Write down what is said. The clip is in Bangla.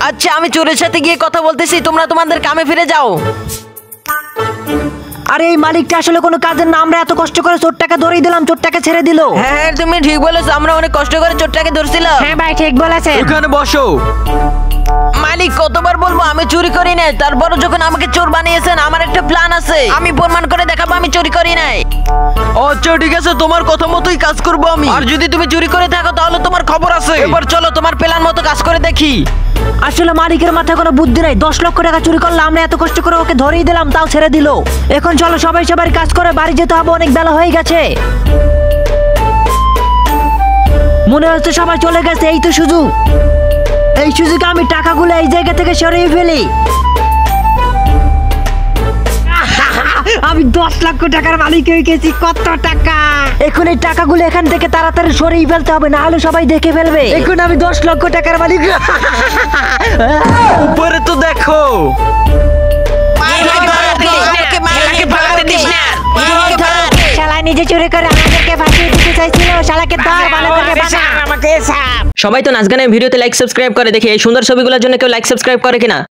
আচ্ছা আমি চোরের সাথে গিয়ে কথা বলতেছি, তোমরা তোমাদের কামে ফিরে যাও। আরে এই মালিকটা আসলে কোনো কাজের না, আমরা এত কষ্ট করে চোরটাকে ধরেই দিলাম, চোরটাকে ছেড়ে দিল। হ্যাঁ তুমি ঠিক বলেছো, আমরা অনেক কষ্ট করে চোরটাকে ধরছিলাম। হ্যাঁ ভাই ঠিক বলেছেন। এখানে বসো। মালিক কতবার বলবো আমি চুরি করি নাই, তারপরও যখন আমাকে চোর বানিয়েছেন আমার একটা প্ল্যান আছে, আমি প্রমাণ করে দেখাবো আমি চুরি করি নাই। আচ্ছা ঠিক আছে, তোমার কথা মতোই কাজ করবো আমি। আর যদি তুমি চুরি করে থাকো তাহলে তোমার খবর আছে। এবার চলো তোমার প্ল্যান মতো কাজ করে দেখি। আসলে মালিকের মাথায় কোনো বুদ্ধি নাই, 10 লক্ষ টাকা চুরি করলে আমরা এত কষ্ট করে ওকে ধরেই দিলাম, তাও ছেড়ে দিল। এখন চলো সবাই সবার কাজ করে বাড়ি যেতে হবে, অনেক বেলা হয়ে গেছে। মনে হচ্ছে সবাই চলে গেছে, এই তো সুযোগ। এই সুযোগে আমি টাকাগুলো এই জায়গা থেকে সরিয়ে ফেলি। আমি 10 লক্ষ টাকার মালিক হয়ে গেছি। কত টাকা! এখন এই টাকাগুলো এখান থেকে তাড়াতাড়ি সরিয়ে ফেলতে হবে, না হলে সবাই দেখে ফেলবে। এখন আমি 10 লক্ষ টাকার মালিক। উপরে তো দেখো। শালা নিজে চুরি করে আমাদেরকে ফাঁসিয়ে দিতে চাইছিল, শালাকে ধর ভালো করে বানা। সবাই তো নাচ গানের ভিডিওতে লাইক সাবস্ক্রাইব করে, দেখি এই সুন্দর ছবিগুলোর জন্য কেউ লাইক সাবস্ক্রাইব করে কিনা।